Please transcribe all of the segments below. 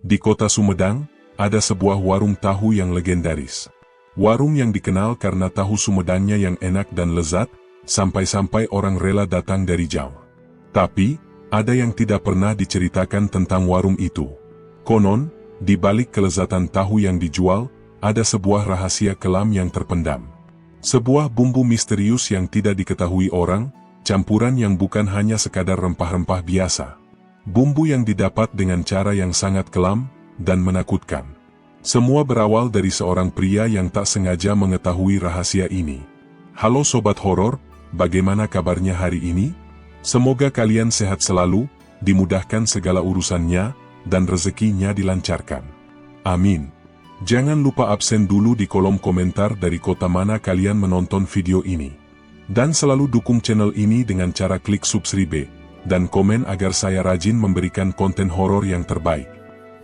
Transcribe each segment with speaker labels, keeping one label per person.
Speaker 1: Di kota Sumedang, ada sebuah warung tahu yang legendaris. Warung yang dikenal karena tahu Sumedangnya yang enak dan lezat, sampai-sampai orang rela datang dari jauh. Tapi, ada yang tidak pernah diceritakan tentang warung itu. Konon, di balik kelezatan tahu yang dijual, ada sebuah rahasia kelam yang terpendam. Sebuah bumbu misterius yang tidak diketahui orang, campuran yang bukan hanya sekadar rempah-rempah biasa. Bumbu yang didapat dengan cara yang sangat kelam dan menakutkan. Semua berawal dari seorang pria yang tak sengaja mengetahui rahasia ini. Halo Sobat Horor, bagaimana kabarnya hari ini? Semoga kalian sehat selalu, dimudahkan segala urusannya, dan rezekinya dilancarkan. Amin. Jangan lupa absen dulu di kolom komentar dari kota mana kalian menonton video ini. Dan selalu dukung channel ini dengan cara klik subscribe dan komen agar saya rajin memberikan konten horor yang terbaik.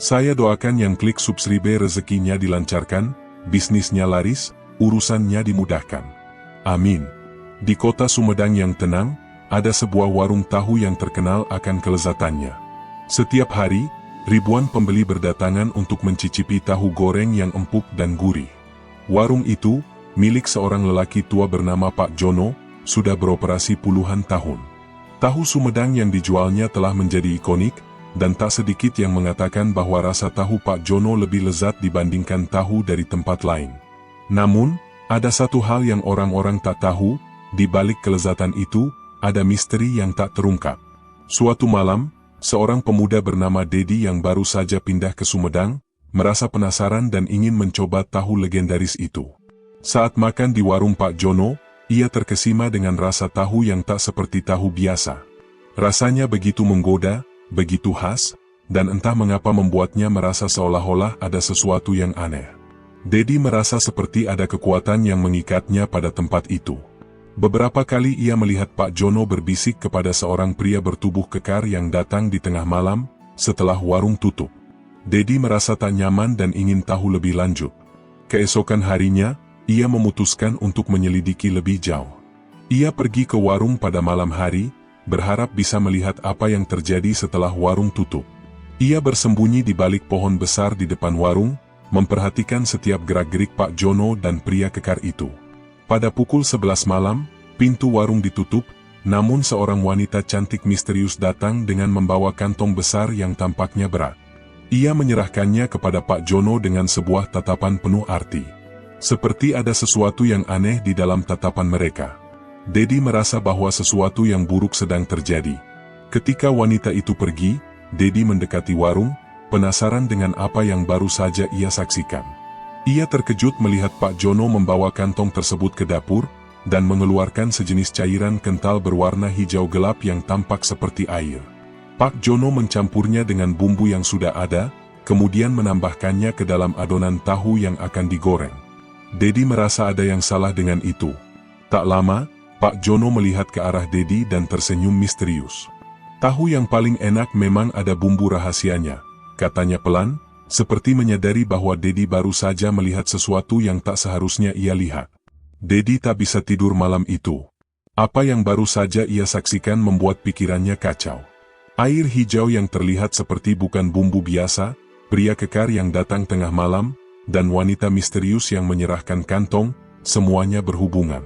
Speaker 1: Saya doakan yang klik subscribe rezekinya dilancarkan, bisnisnya laris, urusannya dimudahkan. Amin. Di kota Sumedang yang tenang, ada sebuah warung tahu yang terkenal akan kelezatannya. Setiap hari, ribuan pembeli berdatangan untuk mencicipi tahu goreng yang empuk dan gurih. Warung itu, milik seorang lelaki tua bernama Pak Jono, sudah beroperasi puluhan tahun. Tahu Sumedang yang dijualnya telah menjadi ikonik, dan tak sedikit yang mengatakan bahwa rasa tahu Pak Jono lebih lezat dibandingkan tahu dari tempat lain. Namun, ada satu hal yang orang-orang tak tahu, di balik kelezatan itu, ada misteri yang tak terungkap. Suatu malam, seorang pemuda bernama Dedi yang baru saja pindah ke Sumedang, merasa penasaran dan ingin mencoba tahu legendaris itu. Saat makan di warung Pak Jono, ia terkesima dengan rasa tahu yang tak seperti tahu biasa. Rasanya begitu menggoda, begitu khas, dan entah mengapa membuatnya merasa seolah-olah ada sesuatu yang aneh. Dedi merasa seperti ada kekuatan yang mengikatnya pada tempat itu. Beberapa kali ia melihat Pak Jono berbisik kepada seorang pria bertubuh kekar yang datang di tengah malam, setelah warung tutup. Dedi merasa tak nyaman dan ingin tahu lebih lanjut. Keesokan harinya, ia memutuskan untuk menyelidiki lebih jauh. Ia pergi ke warung pada malam hari, berharap bisa melihat apa yang terjadi setelah warung tutup. Ia bersembunyi di balik pohon besar di depan warung, memperhatikan setiap gerak-gerik Pak Jono dan pria kekar itu. Pada pukul 11 malam, pintu warung ditutup, namun seorang wanita cantik misterius datang dengan membawa kantong besar yang tampaknya berat. Ia menyerahkannya kepada Pak Jono dengan sebuah tatapan penuh arti. Seperti ada sesuatu yang aneh di dalam tatapan mereka. Dedi merasa bahwa sesuatu yang buruk sedang terjadi. Ketika wanita itu pergi, Dedi mendekati warung, penasaran dengan apa yang baru saja ia saksikan. Ia terkejut melihat Pak Jono membawa kantong tersebut ke dapur, dan mengeluarkan sejenis cairan kental berwarna hijau gelap yang tampak seperti air. Pak Jono mencampurnya dengan bumbu yang sudah ada, kemudian menambahkannya ke dalam adonan tahu yang akan digoreng. Dedi merasa ada yang salah dengan itu. Tak lama, Pak Jono melihat ke arah Dedi dan tersenyum misterius. Tahu yang paling enak memang ada bumbu rahasianya, katanya pelan, seperti menyadari bahwa Dedi baru saja melihat sesuatu yang tak seharusnya ia lihat. Dedi tak bisa tidur malam itu. Apa yang baru saja ia saksikan membuat pikirannya kacau. Air hijau yang terlihat seperti bukan bumbu biasa, pria kekar yang datang tengah malam, dan wanita misterius yang menyerahkan kantong, semuanya berhubungan.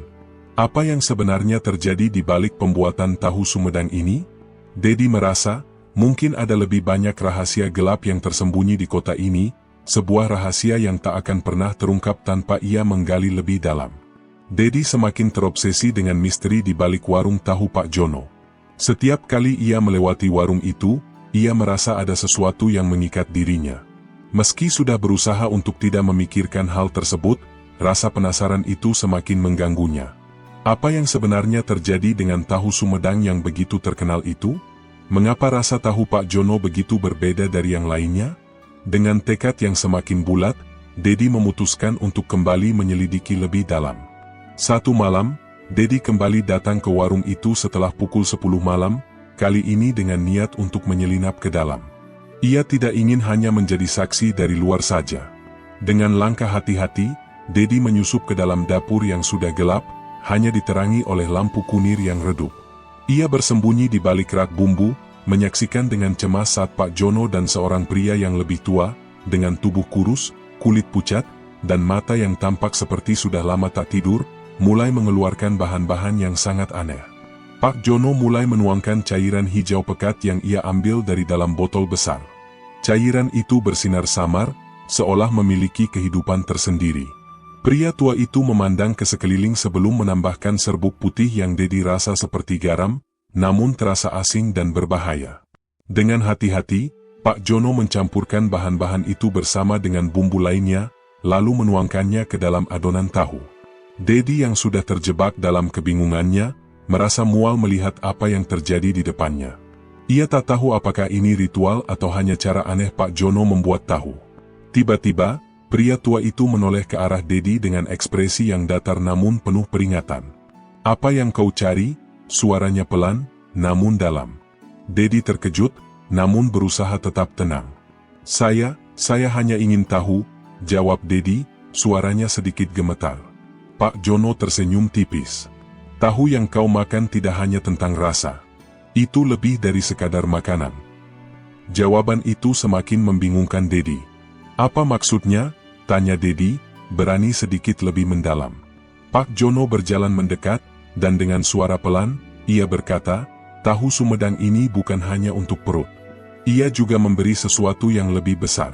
Speaker 1: Apa yang sebenarnya terjadi di balik pembuatan tahu Sumedang ini? Dedi merasa, mungkin ada lebih banyak rahasia gelap yang tersembunyi di kota ini, sebuah rahasia yang tak akan pernah terungkap tanpa ia menggali lebih dalam. Dedi semakin terobsesi dengan misteri di balik warung tahu Pak Jono. Setiap kali ia melewati warung itu, ia merasa ada sesuatu yang mengikat dirinya. Meski sudah berusaha untuk tidak memikirkan hal tersebut, rasa penasaran itu semakin mengganggunya. Apa yang sebenarnya terjadi dengan tahu Sumedang yang begitu terkenal itu? Mengapa rasa tahu Pak Jono begitu berbeda dari yang lainnya? Dengan tekad yang semakin bulat, Dedi memutuskan untuk kembali menyelidiki lebih dalam. Satu malam, Dedi kembali datang ke warung itu setelah pukul 10 malam, kali ini dengan niat untuk menyelinap ke dalam. Ia tidak ingin hanya menjadi saksi dari luar saja. Dengan langkah hati-hati, Dedi menyusup ke dalam dapur yang sudah gelap, hanya diterangi oleh lampu kunir yang redup. Ia bersembunyi di balik rak bumbu, menyaksikan dengan cemas saat Pak Jono dan seorang pria yang lebih tua, dengan tubuh kurus, kulit pucat, dan mata yang tampak seperti sudah lama tak tidur, mulai mengeluarkan bahan-bahan yang sangat aneh. Pak Jono mulai menuangkan cairan hijau pekat yang ia ambil dari dalam botol besar. Cairan itu bersinar samar, seolah memiliki kehidupan tersendiri. Pria tua itu memandang ke sekeliling sebelum menambahkan serbuk putih yang Dedi rasa seperti garam, namun terasa asing dan berbahaya. Dengan hati-hati, Pak Jono mencampurkan bahan-bahan itu bersama dengan bumbu lainnya, lalu menuangkannya ke dalam adonan tahu. Dedi yang sudah terjebak dalam kebingungannya, merasa mual melihat apa yang terjadi di depannya. Ia tak tahu apakah ini ritual atau hanya cara aneh Pak Jono membuat tahu. Tiba-tiba, pria tua itu menoleh ke arah Dedi dengan ekspresi yang datar namun penuh peringatan. "Apa yang kau cari?" Suaranya pelan, namun dalam. Dedi terkejut, namun berusaha tetap tenang. Saya hanya ingin tahu," jawab Dedi, suaranya sedikit gemetar. Pak Jono tersenyum tipis. "Tahu yang kau makan tidak hanya tentang rasa. Itu lebih dari sekadar makanan." Jawaban itu semakin membingungkan Dedi. "Apa maksudnya?" tanya Dedi, berani sedikit lebih mendalam. Pak Jono berjalan mendekat, dan dengan suara pelan, ia berkata, "Tahu Sumedang ini bukan hanya untuk perut. Ia juga memberi sesuatu yang lebih besar.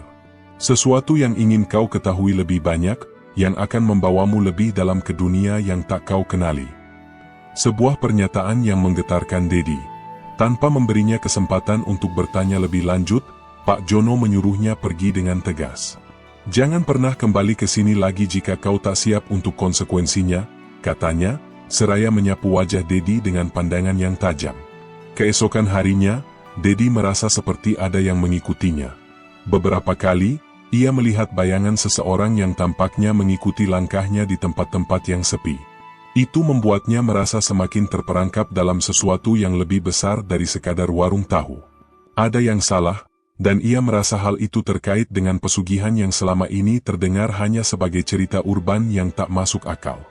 Speaker 1: Sesuatu yang ingin kau ketahui lebih banyak, yang akan membawamu lebih dalam ke dunia yang tak kau kenali." Sebuah pernyataan yang menggetarkan Dedi. Tanpa memberinya kesempatan untuk bertanya lebih lanjut, Pak Jono menyuruhnya pergi dengan tegas. "Jangan pernah kembali ke sini lagi jika kau tak siap untuk konsekuensinya," katanya, seraya menyapu wajah Dedi dengan pandangan yang tajam. Keesokan harinya, Dedi merasa seperti ada yang mengikutinya. Beberapa kali, ia melihat bayangan seseorang yang tampaknya mengikuti langkahnya di tempat-tempat yang sepi. Itu membuatnya merasa semakin terperangkap dalam sesuatu yang lebih besar dari sekadar warung tahu. Ada yang salah, dan ia merasa hal itu terkait dengan pesugihan yang selama ini terdengar hanya sebagai cerita urban yang tak masuk akal.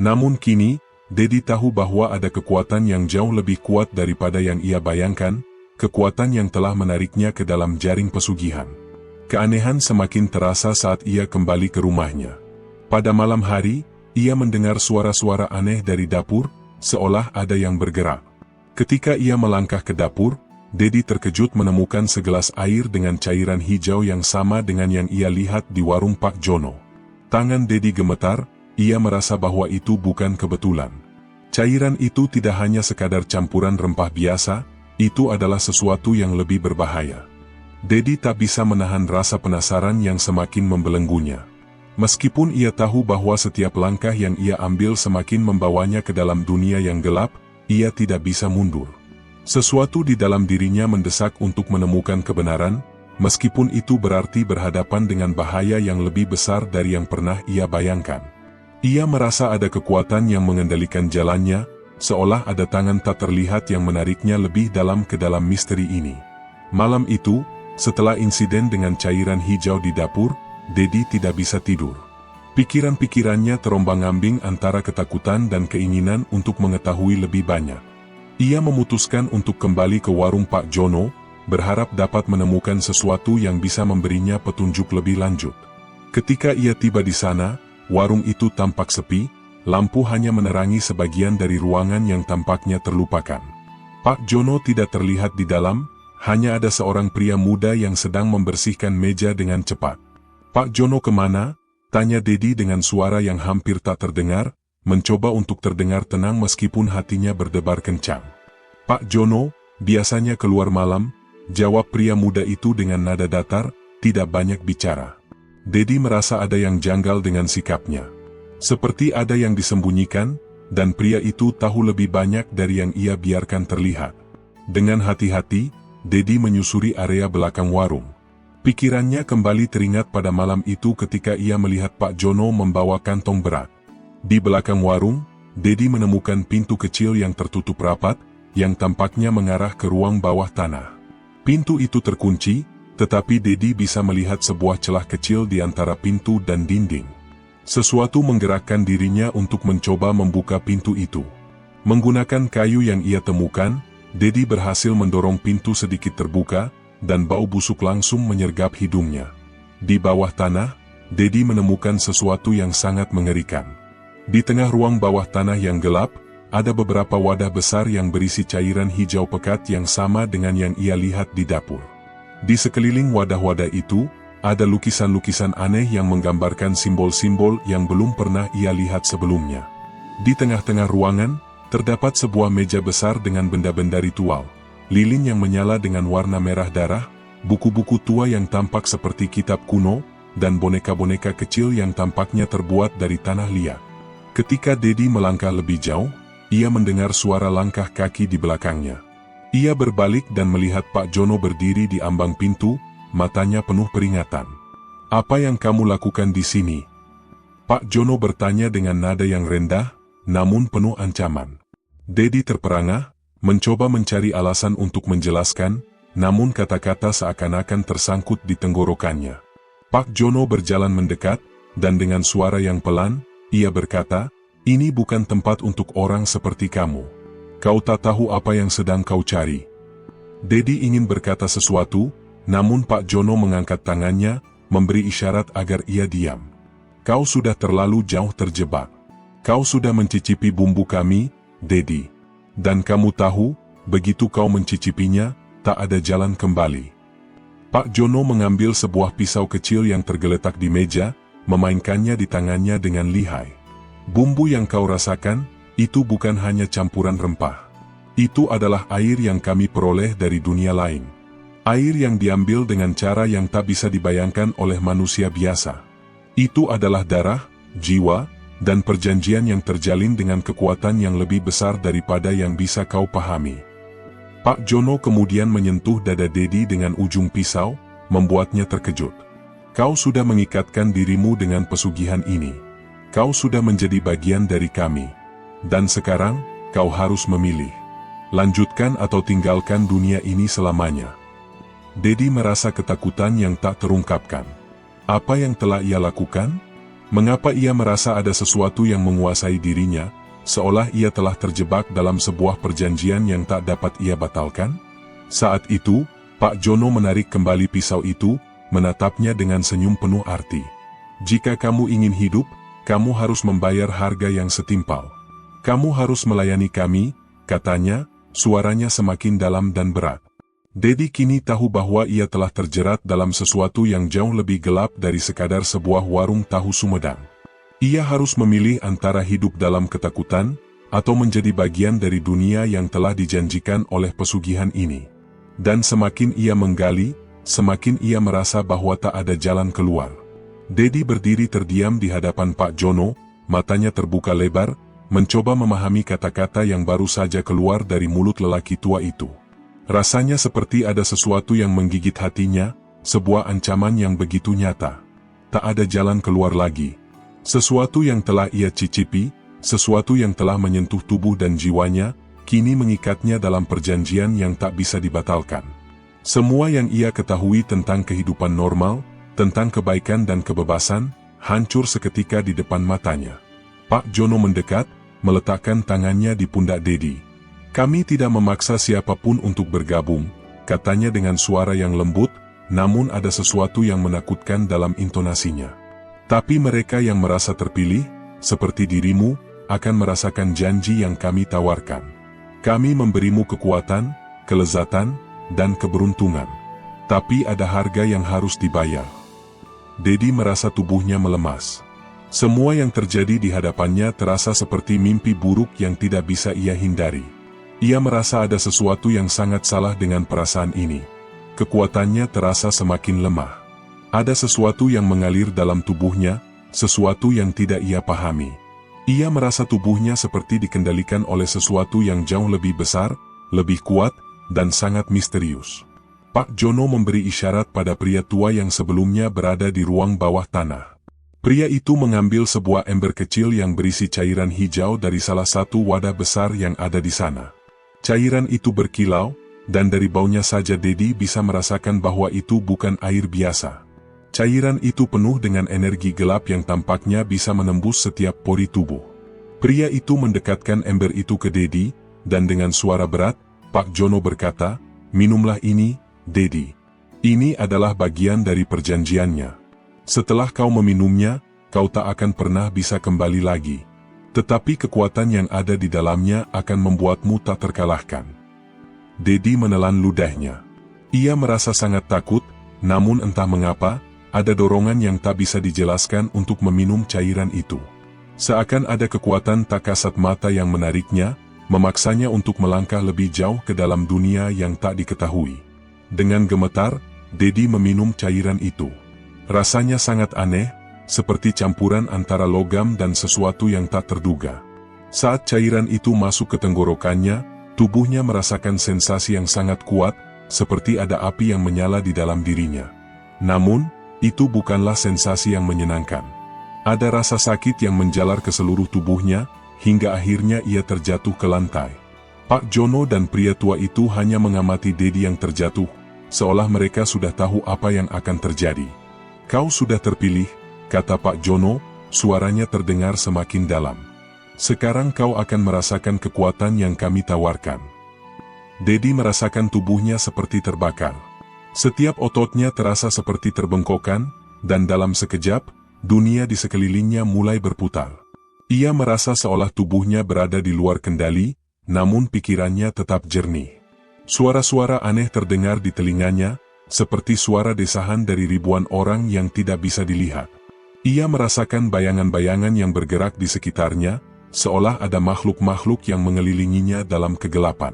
Speaker 1: Namun kini, Dedi tahu bahwa ada kekuatan yang jauh lebih kuat daripada yang ia bayangkan, kekuatan yang telah menariknya ke dalam jaring pesugihan. Keanehan semakin terasa saat ia kembali ke rumahnya. Pada malam hari, ia mendengar suara-suara aneh dari dapur, seolah ada yang bergerak. Ketika ia melangkah ke dapur, Dedi terkejut menemukan segelas air dengan cairan hijau yang sama dengan yang ia lihat di warung Pak Jono. Tangan Dedi gemetar, ia merasa bahwa itu bukan kebetulan. Cairan itu tidak hanya sekadar campuran rempah biasa, itu adalah sesuatu yang lebih berbahaya. Dedi tak bisa menahan rasa penasaran yang semakin membelenggunya. Meskipun ia tahu bahwa setiap langkah yang ia ambil semakin membawanya ke dalam dunia yang gelap, ia tidak bisa mundur. Sesuatu di dalam dirinya mendesak untuk menemukan kebenaran, meskipun itu berarti berhadapan dengan bahaya yang lebih besar dari yang pernah ia bayangkan. Ia merasa ada kekuatan yang mengendalikan jalannya, seolah ada tangan tak terlihat yang menariknya lebih dalam ke dalam misteri ini. Malam itu, setelah insiden dengan cairan hijau di dapur, Dedi tidak bisa tidur. Pikiran-pikirannya terombang-ambing antara ketakutan dan keinginan untuk mengetahui lebih banyak. Ia memutuskan untuk kembali ke warung Pak Jono, berharap dapat menemukan sesuatu yang bisa memberinya petunjuk lebih lanjut. Ketika ia tiba di sana, warung itu tampak sepi, lampu hanya menerangi sebagian dari ruangan yang tampaknya terlupakan. Pak Jono tidak terlihat di dalam, hanya ada seorang pria muda yang sedang membersihkan meja dengan cepat. "Pak Jono kemana?" tanya Dedi dengan suara yang hampir tak terdengar, mencoba untuk terdengar tenang meskipun hatinya berdebar kencang. "Pak Jono, biasanya keluar malam," jawab pria muda itu dengan nada datar, tidak banyak bicara. Dedi merasa ada yang janggal dengan sikapnya. Seperti ada yang disembunyikan, dan pria itu tahu lebih banyak dari yang ia biarkan terlihat. Dengan hati-hati, Dedi menyusuri area belakang warung. Pikirannya kembali teringat pada malam itu ketika ia melihat Pak Jono membawa kantong berat. Di belakang warung, Dedi menemukan pintu kecil yang tertutup rapat, yang tampaknya mengarah ke ruang bawah tanah. Pintu itu terkunci, tetapi Dedi bisa melihat sebuah celah kecil di antara pintu dan dinding. Sesuatu menggerakkan dirinya untuk mencoba membuka pintu itu. Menggunakan kayu yang ia temukan, Dedi berhasil mendorong pintu sedikit terbuka, dan bau busuk langsung menyergap hidungnya. Di bawah tanah, Dedi menemukan sesuatu yang sangat mengerikan. Di tengah ruang bawah tanah yang gelap, ada beberapa wadah besar yang berisi cairan hijau pekat yang sama dengan yang ia lihat di dapur. Di sekeliling wadah-wadah itu, ada lukisan-lukisan aneh yang menggambarkan simbol-simbol yang belum pernah ia lihat sebelumnya. Di tengah-tengah ruangan, terdapat sebuah meja besar dengan benda-benda ritual, lilin yang menyala dengan warna merah darah, buku-buku tua yang tampak seperti kitab kuno, dan boneka-boneka kecil yang tampaknya terbuat dari tanah liat. Ketika Dedi melangkah lebih jauh, ia mendengar suara langkah kaki di belakangnya. Ia berbalik dan melihat Pak Jono berdiri di ambang pintu, matanya penuh peringatan. "Apa yang kamu lakukan di sini?" Pak Jono bertanya dengan nada yang rendah, namun penuh ancaman. Dedi terperangah, mencoba mencari alasan untuk menjelaskan, namun kata-kata seakan-akan tersangkut di tenggorokannya. Pak Jono berjalan mendekat, dan dengan suara yang pelan, ia berkata, "Ini bukan tempat untuk orang seperti kamu. Kau tak tahu apa yang sedang kau cari." Dedi ingin berkata sesuatu, namun Pak Jono mengangkat tangannya, memberi isyarat agar ia diam. "Kau sudah terlalu jauh terjebak. Kau sudah mencicipi bumbu kami, Dedi. Dan kamu tahu, begitu kau mencicipinya, tak ada jalan kembali." Pak Jono mengambil sebuah pisau kecil yang tergeletak di meja, memainkannya di tangannya dengan lihai. "Bumbu yang kau rasakan, itu bukan hanya campuran rempah. Itu adalah air yang kami peroleh dari dunia lain. Air yang diambil dengan cara yang tak bisa dibayangkan oleh manusia biasa. Itu adalah darah, jiwa, dan perjanjian yang terjalin dengan kekuatan yang lebih besar daripada yang bisa kau pahami." Pak Jono kemudian menyentuh dada Dedi dengan ujung pisau, membuatnya terkejut. "Kau sudah mengikatkan dirimu dengan pesugihan ini. Kau sudah menjadi bagian dari kami. Dan sekarang, kau harus memilih. Lanjutkan atau tinggalkan dunia ini selamanya." Dedi merasa ketakutan yang tak terungkapkan. Apa yang telah ia lakukan? Mengapa ia merasa ada sesuatu yang menguasai dirinya, seolah ia telah terjebak dalam sebuah perjanjian yang tak dapat ia batalkan? Saat itu, Pak Jono menarik kembali pisau itu, menatapnya dengan senyum penuh arti. "Jika kamu ingin hidup, kamu harus membayar harga yang setimpal. Kamu harus melayani kami," katanya, suaranya semakin dalam dan berat. Dedi kini tahu bahwa ia telah terjerat dalam sesuatu yang jauh lebih gelap dari sekadar sebuah warung tahu Sumedang. Ia harus memilih antara hidup dalam ketakutan, atau menjadi bagian dari dunia yang telah dijanjikan oleh pesugihan ini. Dan semakin ia menggali, semakin ia merasa bahwa tak ada jalan keluar. Dedi berdiri terdiam di hadapan Pak Jono, matanya terbuka lebar, mencoba memahami kata-kata yang baru saja keluar dari mulut lelaki tua itu. Rasanya seperti ada sesuatu yang menggigit hatinya, sebuah ancaman yang begitu nyata. Tak ada jalan keluar lagi. Sesuatu yang telah ia cicipi, sesuatu yang telah menyentuh tubuh dan jiwanya, kini mengikatnya dalam perjanjian yang tak bisa dibatalkan. Semua yang ia ketahui tentang kehidupan normal, tentang kebaikan dan kebebasan, hancur seketika di depan matanya. Pak Jono mendekat, meletakkan tangannya di pundak Dedi. "Kami tidak memaksa siapapun untuk bergabung," katanya dengan suara yang lembut, namun ada sesuatu yang menakutkan dalam intonasinya. "Tapi mereka yang merasa terpilih, seperti dirimu, akan merasakan janji yang kami tawarkan. Kami memberimu kekuatan, kelezatan, dan keberuntungan. Tapi ada harga yang harus dibayar." Dedi merasa tubuhnya melemas. Semua yang terjadi di hadapannya terasa seperti mimpi buruk yang tidak bisa ia hindari. Ia merasa ada sesuatu yang sangat salah dengan perasaan ini. Kekuatannya terasa semakin lemah. Ada sesuatu yang mengalir dalam tubuhnya, sesuatu yang tidak ia pahami. Ia merasa tubuhnya seperti dikendalikan oleh sesuatu yang jauh lebih besar, lebih kuat, dan sangat misterius. Pak Jono memberi isyarat pada pria tua yang sebelumnya berada di ruang bawah tanah. Pria itu mengambil sebuah ember kecil yang berisi cairan hijau dari salah satu wadah besar yang ada di sana. Cairan itu berkilau, dan dari baunya saja Dedi bisa merasakan bahwa itu bukan air biasa. Cairan itu penuh dengan energi gelap yang tampaknya bisa menembus setiap pori tubuh. Pria itu mendekatkan ember itu ke Dedi, dan dengan suara berat, Pak Jono berkata, "Minumlah ini, Dedi. Ini adalah bagian dari perjanjiannya. Setelah kau meminumnya, kau tak akan pernah bisa kembali lagi. Tetapi kekuatan yang ada di dalamnya akan membuatmu tak terkalahkan." Dedi menelan ludahnya. Ia merasa sangat takut, namun entah mengapa, ada dorongan yang tak bisa dijelaskan untuk meminum cairan itu. Seakan ada kekuatan tak kasat mata yang menariknya, memaksanya untuk melangkah lebih jauh ke dalam dunia yang tak diketahui. Dengan gemetar, Dedi meminum cairan itu. Rasanya sangat aneh, seperti campuran antara logam dan sesuatu yang tak terduga. Saat cairan itu masuk ke tenggorokannya, tubuhnya merasakan sensasi yang sangat kuat, seperti ada api yang menyala di dalam dirinya. Namun, itu bukanlah sensasi yang menyenangkan. Ada rasa sakit yang menjalar ke seluruh tubuhnya, hingga akhirnya ia terjatuh ke lantai. Pak Jono dan pria tua itu hanya mengamati Dedi yang terjatuh, seolah mereka sudah tahu apa yang akan terjadi. "Kau sudah terpilih," kata Pak Jono, suaranya terdengar semakin dalam. "Sekarang kau akan merasakan kekuatan yang kami tawarkan." Dedi merasakan tubuhnya seperti terbakar. Setiap ototnya terasa seperti terbengkokkan, dan dalam sekejap, dunia di sekelilingnya mulai berputar. Ia merasa seolah tubuhnya berada di luar kendali, namun pikirannya tetap jernih. Suara-suara aneh terdengar di telinganya, seperti suara desahan dari ribuan orang yang tidak bisa dilihat. Ia merasakan bayangan-bayangan yang bergerak di sekitarnya, seolah ada makhluk-makhluk yang mengelilinginya dalam kegelapan.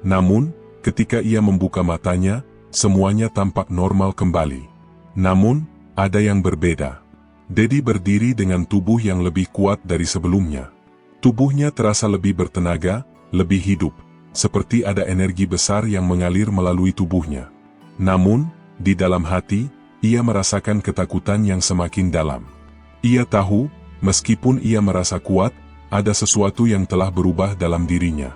Speaker 1: Namun, ketika ia membuka matanya, semuanya tampak normal kembali. Namun, ada yang berbeda. Dedi berdiri dengan tubuh yang lebih kuat dari sebelumnya. Tubuhnya terasa lebih bertenaga, lebih hidup, seperti ada energi besar yang mengalir melalui tubuhnya. Namun, di dalam hati, ia merasakan ketakutan yang semakin dalam. Ia tahu, meskipun ia merasa kuat, ada sesuatu yang telah berubah dalam dirinya.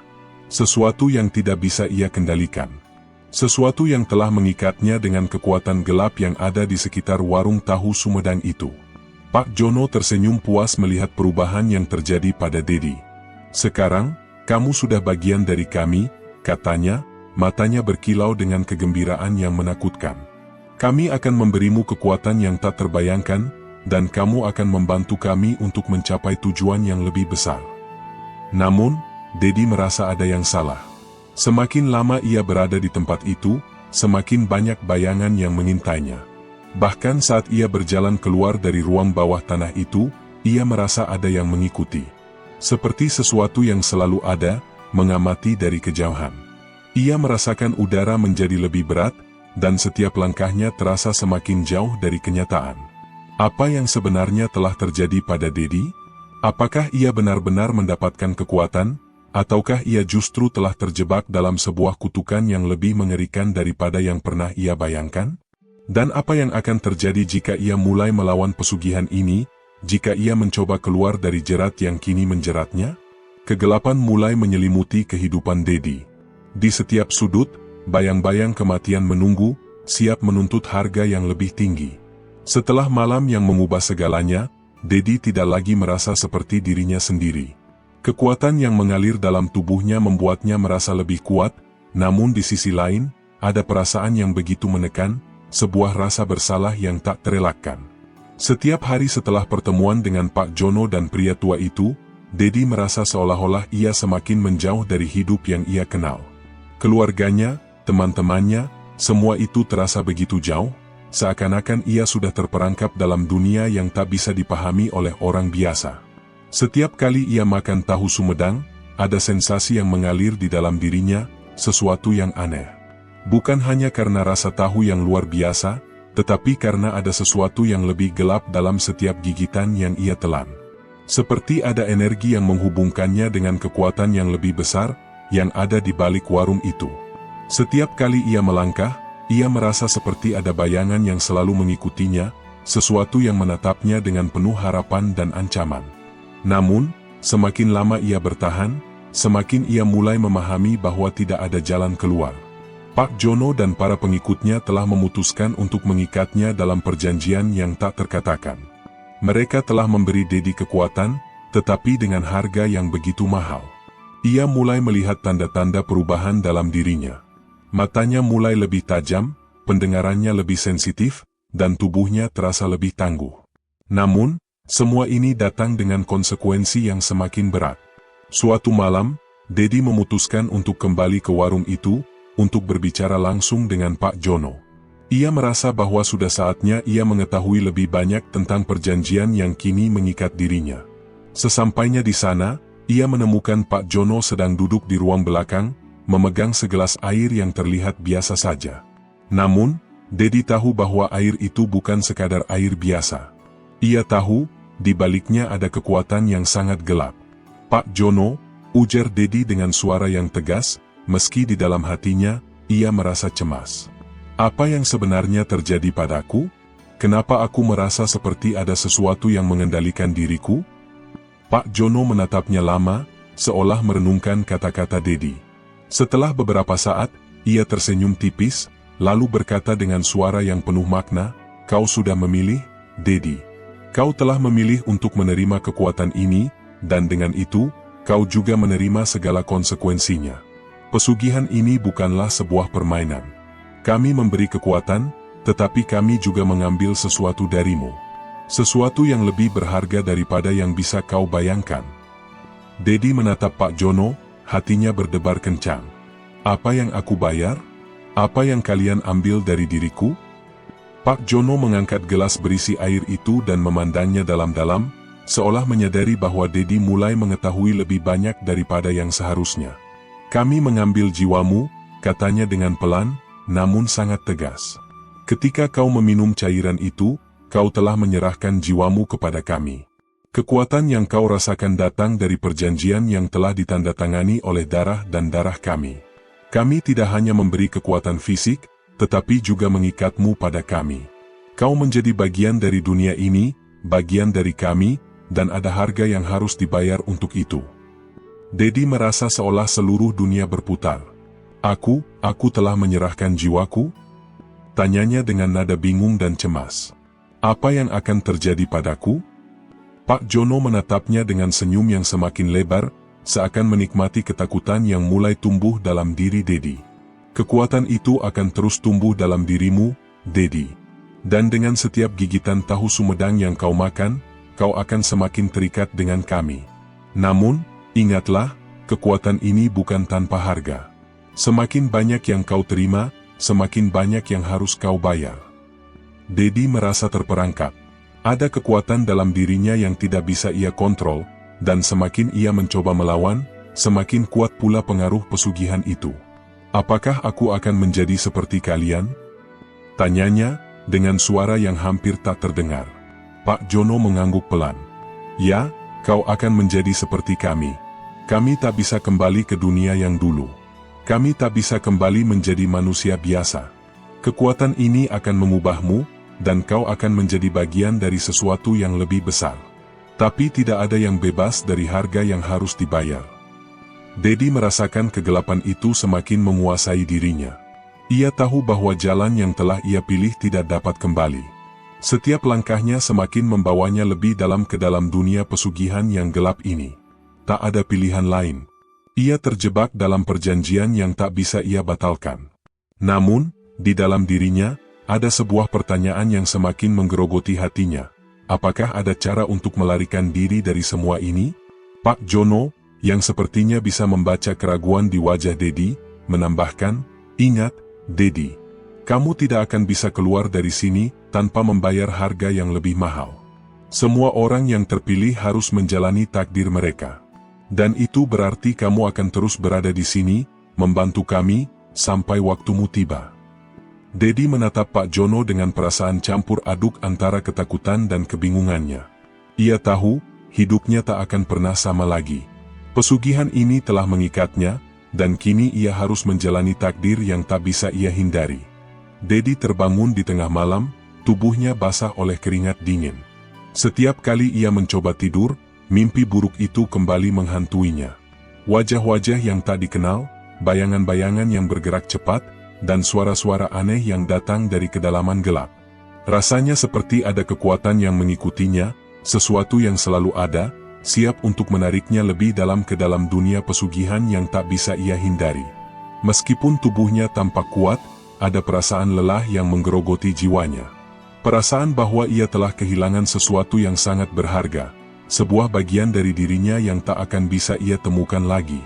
Speaker 1: Sesuatu yang tidak bisa ia kendalikan. Sesuatu yang telah mengikatnya dengan kekuatan gelap yang ada di sekitar warung tahu Sumedang itu. Pak Jono tersenyum puas melihat perubahan yang terjadi pada Dedi. "Sekarang, kamu sudah bagian dari kami," katanya, matanya berkilau dengan kegembiraan yang menakutkan. "Kami akan memberimu kekuatan yang tak terbayangkan, dan kamu akan membantu kami untuk mencapai tujuan yang lebih besar." Namun, Dedi merasa ada yang salah. Semakin lama ia berada di tempat itu, semakin banyak bayangan yang mengintainya. Bahkan saat ia berjalan keluar dari ruang bawah tanah itu, ia merasa ada yang mengikuti. Seperti sesuatu yang selalu ada, mengamati dari kejauhan. Ia merasakan udara menjadi lebih berat, dan setiap langkahnya terasa semakin jauh dari kenyataan. Apa yang sebenarnya telah terjadi pada Dedi? Apakah ia benar-benar mendapatkan kekuatan, ataukah ia justru telah terjebak dalam sebuah kutukan yang lebih mengerikan daripada yang pernah ia bayangkan? Dan apa yang akan terjadi jika ia mulai melawan pesugihan ini, jika ia mencoba keluar dari jerat yang kini menjeratnya? Kegelapan mulai menyelimuti kehidupan Dedi. Di setiap sudut, bayang-bayang kematian menunggu, siap menuntut harga yang lebih tinggi. Setelah malam yang mengubah segalanya, Dedi tidak lagi merasa seperti dirinya sendiri. Kekuatan yang mengalir dalam tubuhnya membuatnya merasa lebih kuat, namun di sisi lain, ada perasaan yang begitu menekan, sebuah rasa bersalah yang tak terelakkan. Setiap hari setelah pertemuan dengan Pak Jono dan pria tua itu, Dedi merasa seolah-olah ia semakin menjauh dari hidup yang ia kenal. Keluarganya, teman-temannya, semua itu terasa begitu jauh, seakan-akan ia sudah terperangkap dalam dunia yang tak bisa dipahami oleh orang biasa. Setiap kali ia makan tahu Sumedang, ada sensasi yang mengalir di dalam dirinya, sesuatu yang aneh. Bukan hanya karena rasa tahu yang luar biasa, tetapi karena ada sesuatu yang lebih gelap dalam setiap gigitan yang ia telan. Seperti ada energi yang menghubungkannya dengan kekuatan yang lebih besar, yang ada di balik warung itu. Setiap kali ia melangkah, ia merasa seperti ada bayangan yang selalu mengikutinya, sesuatu yang menatapnya dengan penuh harapan dan ancaman. Namun, semakin lama ia bertahan, semakin ia mulai memahami bahwa tidak ada jalan keluar. Pak Jono dan para pengikutnya telah memutuskan untuk mengikatnya dalam perjanjian yang tak terkatakan. Mereka telah memberi Dedi kekuatan, tetapi dengan harga yang begitu mahal. Ia mulai melihat tanda-tanda perubahan dalam dirinya. Matanya mulai lebih tajam, pendengarannya lebih sensitif, dan tubuhnya terasa lebih tangguh. Namun, semua ini datang dengan konsekuensi yang semakin berat. Suatu malam, Dedi memutuskan untuk kembali ke warung itu, untuk berbicara langsung dengan Pak Jono. Ia merasa bahwa sudah saatnya ia mengetahui lebih banyak tentang perjanjian yang kini mengikat dirinya. Sesampainya di sana, ia menemukan Pak Jono sedang duduk di ruang belakang, memegang segelas air yang terlihat biasa saja. Namun, Dedi tahu bahwa air itu bukan sekadar air biasa. Ia tahu, di baliknya ada kekuatan yang sangat gelap. Pak Jono, ujar Dedi dengan suara yang tegas, meski di dalam hatinya, ia merasa cemas. Apa yang sebenarnya terjadi padaku? Kenapa aku merasa seperti ada sesuatu yang mengendalikan diriku? Pak Jono menatapnya lama, seolah merenungkan kata-kata Dedi. Setelah beberapa saat, ia tersenyum tipis, lalu berkata dengan suara yang penuh makna, "Kau sudah memilih, Dedi. Kau telah memilih untuk menerima kekuatan ini, dan dengan itu, kau juga menerima segala konsekuensinya. Pesugihan ini bukanlah sebuah permainan. Kami memberi kekuatan, tetapi kami juga mengambil sesuatu darimu. Sesuatu yang lebih berharga daripada yang bisa kau bayangkan." Dedi menatap Pak Jono, hatinya berdebar kencang. "Apa yang aku bayar? Apa yang kalian ambil dari diriku?" Pak Jono mengangkat gelas berisi air itu dan memandangnya dalam-dalam, seolah menyadari bahwa Dedi mulai mengetahui lebih banyak daripada yang seharusnya. "Kami mengambil jiwamu," katanya dengan pelan, namun sangat tegas. "Ketika kau meminum cairan itu, kau telah menyerahkan jiwamu kepada kami. Kekuatan yang kau rasakan datang dari perjanjian yang telah ditandatangani oleh darah dan darah kami. Kami tidak hanya memberi kekuatan fisik, tetapi juga mengikatmu pada kami. Kau menjadi bagian dari dunia ini, bagian dari kami, dan ada harga yang harus dibayar untuk itu." Dedi merasa seolah seluruh dunia berputar. Aku telah menyerahkan jiwaku?" Tanyanya dengan nada bingung dan cemas. "Apa yang akan terjadi padaku?" Pak Jono menatapnya dengan senyum yang semakin lebar, seakan menikmati ketakutan yang mulai tumbuh dalam diri Dedi. "Kekuatan itu akan terus tumbuh dalam dirimu, Dedi. Dan dengan setiap gigitan tahu sumedang yang kau makan, kau akan semakin terikat dengan kami. Namun, ingatlah, kekuatan ini bukan tanpa harga. Semakin banyak yang kau terima, semakin banyak yang harus kau bayar." Dedi merasa terperangkap. Ada kekuatan dalam dirinya yang tidak bisa ia kontrol, dan semakin ia mencoba melawan, semakin kuat pula pengaruh pesugihan itu. "Apakah aku akan menjadi seperti kalian?" tanyanya, dengan suara yang hampir tak terdengar. Pak Jono mengangguk pelan. "Ya, kau akan menjadi seperti kami. Kami tak bisa kembali ke dunia yang dulu. Kami tak bisa kembali menjadi manusia biasa. Kekuatan ini akan mengubahmu, dan kau akan menjadi bagian dari sesuatu yang lebih besar. Tapi tidak ada yang bebas dari harga yang harus dibayar." Dedi merasakan kegelapan itu semakin menguasai dirinya. Ia tahu bahwa jalan yang telah ia pilih tidak dapat kembali. Setiap langkahnya semakin membawanya lebih dalam ke dalam dunia pesugihan yang gelap ini. Tak ada pilihan lain. Ia terjebak dalam perjanjian yang tak bisa ia batalkan. Namun, di dalam dirinya, ada sebuah pertanyaan yang semakin menggerogoti hatinya. Apakah ada cara untuk melarikan diri dari semua ini? Pak Jono, yang sepertinya bisa membaca keraguan di wajah Dedi, menambahkan, "Ingat, Dedi, kamu tidak akan bisa keluar dari sini tanpa membayar harga yang lebih mahal. Semua orang yang terpilih harus menjalani takdir mereka. Dan itu berarti kamu akan terus berada di sini, membantu kami, sampai waktumu tiba." Dedi menatap Pak Jono dengan perasaan campur aduk antara ketakutan dan kebingungannya. Ia tahu, hidupnya tak akan pernah sama lagi. Pesugihan ini telah mengikatnya, dan kini ia harus menjalani takdir yang tak bisa ia hindari. Dedi terbangun di tengah malam, tubuhnya basah oleh keringat dingin. Setiap kali ia mencoba tidur, mimpi buruk itu kembali menghantuinya. Wajah-wajah yang tak dikenal, bayangan-bayangan yang bergerak cepat, dan suara-suara aneh yang datang dari kedalaman gelap. Rasanya seperti ada kekuatan yang mengikutinya, sesuatu yang selalu ada, siap untuk menariknya lebih dalam ke dalam dunia pesugihan yang tak bisa ia hindari. Meskipun tubuhnya tampak kuat, ada perasaan lelah yang menggerogoti jiwanya. Perasaan bahwa ia telah kehilangan sesuatu yang sangat berharga, sebuah bagian dari dirinya yang tak akan bisa ia temukan lagi.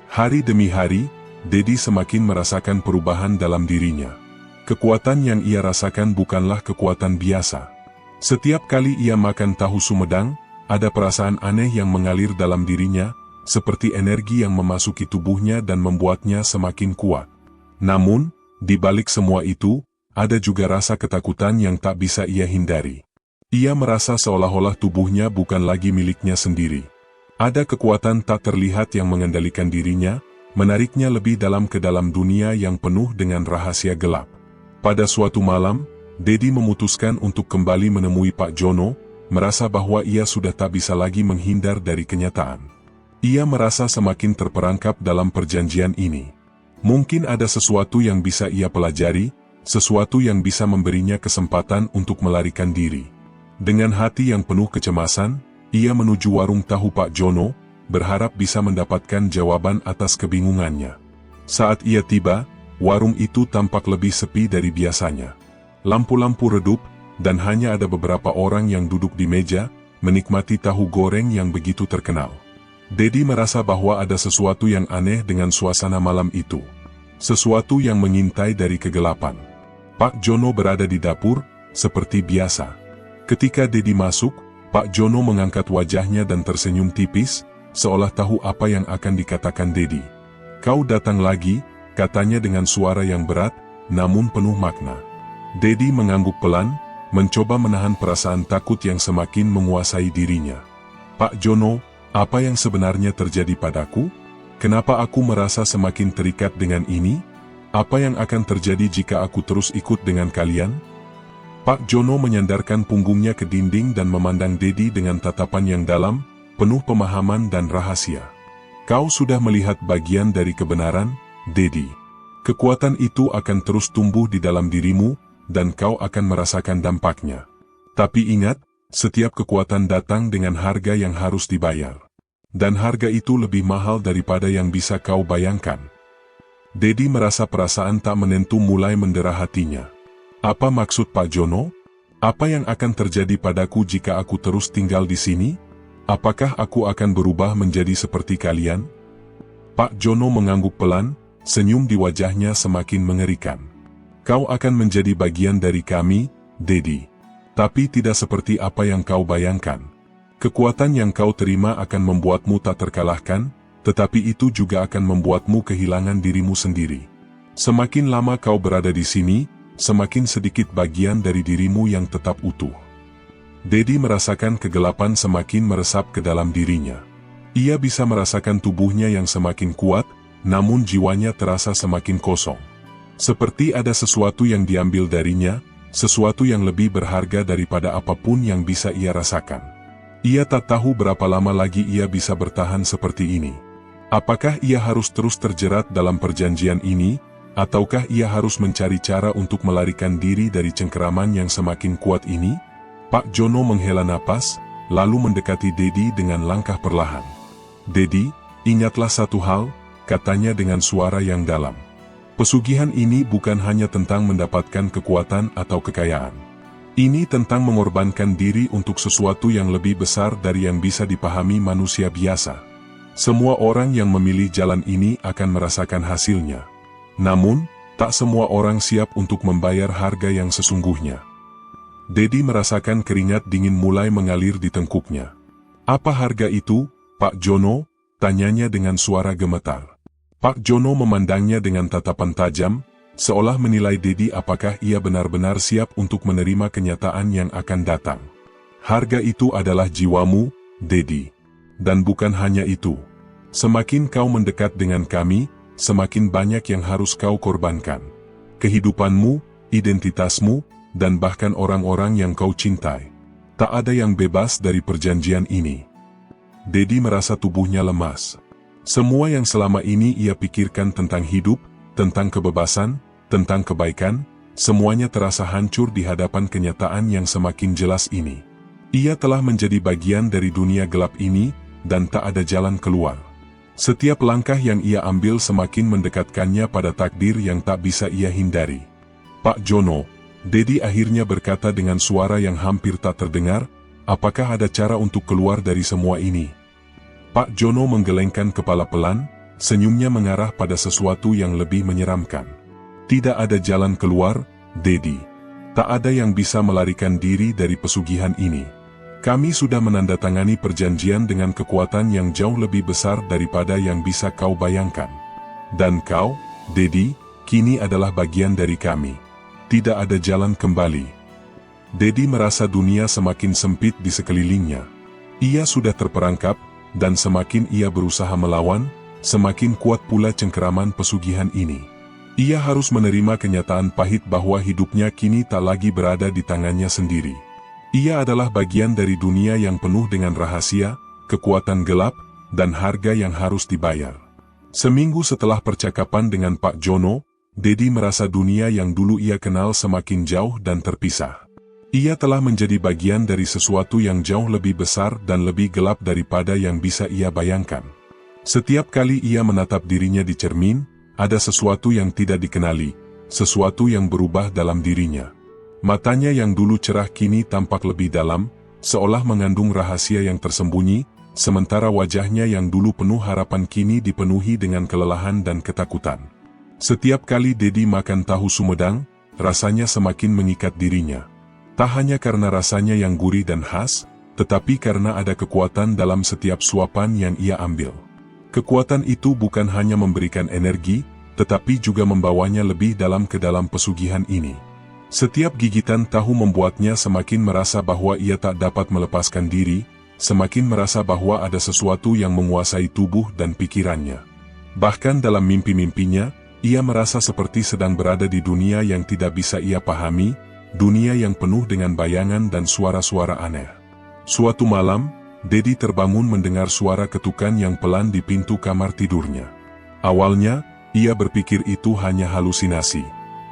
Speaker 1: Hari demi hari, Dedi semakin merasakan perubahan dalam dirinya. Kekuatan yang ia rasakan bukanlah kekuatan biasa. Setiap kali ia makan tahu sumedang, ada perasaan aneh yang mengalir dalam dirinya, seperti energi yang memasuki tubuhnya dan membuatnya semakin kuat. Namun, di balik semua itu, ada juga rasa ketakutan yang tak bisa ia hindari. Ia merasa seolah-olah tubuhnya bukan lagi miliknya sendiri. Ada kekuatan tak terlihat yang mengendalikan dirinya, menariknya lebih dalam ke dalam dunia yang penuh dengan rahasia gelap. Pada suatu malam, Dedi memutuskan untuk kembali menemui Pak Jono, merasa bahwa ia sudah tak bisa lagi menghindar dari kenyataan. Ia merasa semakin terperangkap dalam perjanjian ini. Mungkin ada sesuatu yang bisa ia pelajari, sesuatu yang bisa memberinya kesempatan untuk melarikan diri. Dengan hati yang penuh kecemasan, ia menuju warung tahu Pak Jono, berharap bisa mendapatkan jawaban atas kebingungannya. Saat ia tiba, warung itu tampak lebih sepi dari biasanya. Lampu-lampu redup, dan hanya ada beberapa orang yang duduk di meja, menikmati tahu goreng yang begitu terkenal. Dedi merasa bahwa ada sesuatu yang aneh dengan suasana malam itu. Sesuatu yang mengintai dari kegelapan. Pak Jono berada di dapur, seperti biasa. Ketika Dedi masuk, Pak Jono mengangkat wajahnya dan tersenyum tipis, seolah tahu apa yang akan dikatakan Dedi. "Kau datang lagi," katanya dengan suara yang berat, namun penuh makna. Dedi mengangguk pelan, mencoba menahan perasaan takut yang semakin menguasai dirinya. "Pak Jono, apa yang sebenarnya terjadi padaku? Kenapa aku merasa semakin terikat dengan ini? Apa yang akan terjadi jika aku terus ikut dengan kalian?" Pak Jono menyandarkan punggungnya ke dinding dan memandang Dedi dengan tatapan yang dalam, penuh pemahaman dan rahasia. "Kau sudah melihat bagian dari kebenaran, Dedi. Kekuatan itu akan terus tumbuh di dalam dirimu, dan kau akan merasakan dampaknya. Tapi ingat, setiap kekuatan datang dengan harga yang harus dibayar. Dan harga itu lebih mahal daripada yang bisa kau bayangkan." Dedi merasa perasaan tak menentu mulai mendera hatinya. Apa maksud Pak Jono? Apa yang akan terjadi padaku jika aku terus tinggal di sini? Apakah aku akan berubah menjadi seperti kalian? Pak Jono mengangguk pelan, senyum di wajahnya semakin mengerikan. "Kau akan menjadi bagian dari kami, Dedi. Tapi tidak seperti apa yang kau bayangkan. Kekuatan yang kau terima akan membuatmu tak terkalahkan, tetapi itu juga akan membuatmu kehilangan dirimu sendiri. Semakin lama kau berada di sini, semakin sedikit bagian dari dirimu yang tetap utuh." Dedi merasakan kegelapan semakin meresap ke dalam dirinya. Ia bisa merasakan tubuhnya yang semakin kuat, namun jiwanya terasa semakin kosong. Seperti ada sesuatu yang diambil darinya, sesuatu yang lebih berharga daripada apapun yang bisa ia rasakan. Ia tak tahu berapa lama lagi ia bisa bertahan seperti ini. Apakah ia harus terus terjerat dalam perjanjian ini, ataukah ia harus mencari cara untuk melarikan diri dari cengkeraman yang semakin kuat ini? Pak Jono menghela napas, lalu mendekati Dedi dengan langkah perlahan. "Dedi, ingatlah satu hal," katanya dengan suara yang dalam. "Pesugihan ini bukan hanya tentang mendapatkan kekuatan atau kekayaan. Ini tentang mengorbankan diri untuk sesuatu yang lebih besar dari yang bisa dipahami manusia biasa. Semua orang yang memilih jalan ini akan merasakan hasilnya. Namun, tak semua orang siap untuk membayar harga yang sesungguhnya." Dedi merasakan keringat dingin mulai mengalir di tengkuknya. "Apa harga itu, Pak Jono?" tanyanya dengan suara gemetar. Pak Jono memandangnya dengan tatapan tajam, seolah menilai Dedi apakah ia benar-benar siap untuk menerima kenyataan yang akan datang. "Harga itu adalah jiwamu, Dedi. Dan bukan hanya itu. Semakin kau mendekat dengan kami, semakin banyak yang harus kau korbankan. Kehidupanmu, identitasmu, dan bahkan orang-orang yang kau cintai. Tak ada yang bebas dari perjanjian ini." Dedi merasa tubuhnya lemas. Semua yang selama ini ia pikirkan tentang hidup, tentang kebebasan, tentang kebaikan, semuanya terasa hancur di hadapan kenyataan yang semakin jelas ini. Ia telah menjadi bagian dari dunia gelap ini, dan tak ada jalan keluar. Setiap langkah yang ia ambil semakin mendekatkannya pada takdir yang tak bisa ia hindari. Pak Jono, Dedi akhirnya berkata dengan suara yang hampir tak terdengar, apakah ada cara untuk keluar dari semua ini? Pak Jono menggelengkan kepala pelan, senyumnya mengarah pada sesuatu yang lebih menyeramkan. Tidak ada jalan keluar, Dedi. Tak ada yang bisa melarikan diri dari pesugihan ini. Kami sudah menandatangani perjanjian dengan kekuatan yang jauh lebih besar daripada yang bisa kau bayangkan. Dan kau, Dedi, kini adalah bagian dari kami. Tidak ada jalan kembali. Dedi merasa dunia semakin sempit di sekelilingnya. Ia sudah terperangkap, dan semakin ia berusaha melawan, semakin kuat pula cengkeraman pesugihan ini. Ia harus menerima kenyataan pahit bahwa hidupnya kini tak lagi berada di tangannya sendiri. Ia adalah bagian dari dunia yang penuh dengan rahasia, kekuatan gelap, dan harga yang harus dibayar. Seminggu setelah percakapan dengan Pak Jono, Dedi merasa dunia yang dulu ia kenal semakin jauh dan terpisah. Ia telah menjadi bagian dari sesuatu yang jauh lebih besar dan lebih gelap daripada yang bisa ia bayangkan. Setiap kali ia menatap dirinya di cermin, ada sesuatu yang tidak dikenali, sesuatu yang berubah dalam dirinya. Matanya yang dulu cerah kini tampak lebih dalam, seolah mengandung rahasia yang tersembunyi, sementara wajahnya yang dulu penuh harapan kini dipenuhi dengan kelelahan dan ketakutan. Setiap kali Dedi makan tahu sumedang, rasanya semakin mengikat dirinya. Tak hanya karena rasanya yang gurih dan khas, tetapi karena ada kekuatan dalam setiap suapan yang ia ambil. Kekuatan itu bukan hanya memberikan energi, tetapi juga membawanya lebih dalam ke dalam pesugihan ini. Setiap gigitan tahu membuatnya semakin merasa bahwa ia tak dapat melepaskan diri, semakin merasa bahwa ada sesuatu yang menguasai tubuh dan pikirannya. Bahkan dalam mimpi-mimpinya, ia merasa seperti sedang berada di dunia yang tidak bisa ia pahami, dunia yang penuh dengan bayangan dan suara-suara aneh. Suatu malam, Dedi terbangun mendengar suara ketukan yang pelan di pintu kamar tidurnya. Awalnya, ia berpikir itu hanya halusinasi.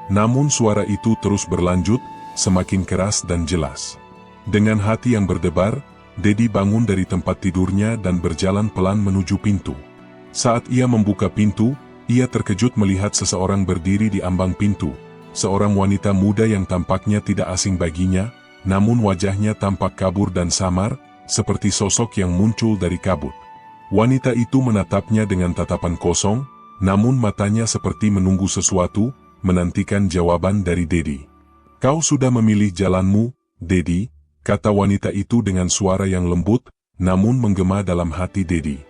Speaker 1: Namun suara itu terus berlanjut, semakin keras dan jelas. Dengan hati yang berdebar, Dedi bangun dari tempat tidurnya dan berjalan pelan menuju pintu. Saat ia membuka pintu, ia terkejut melihat seseorang berdiri di ambang pintu. Seorang wanita muda yang tampaknya tidak asing baginya, namun wajahnya tampak kabur dan samar, seperti sosok yang muncul dari kabut. Wanita itu menatapnya dengan tatapan kosong, namun matanya seperti menunggu sesuatu, menantikan jawaban dari Dedi. "Kau sudah memilih jalanmu, Dedi," kata wanita itu dengan suara yang lembut, namun menggema dalam hati Dedi.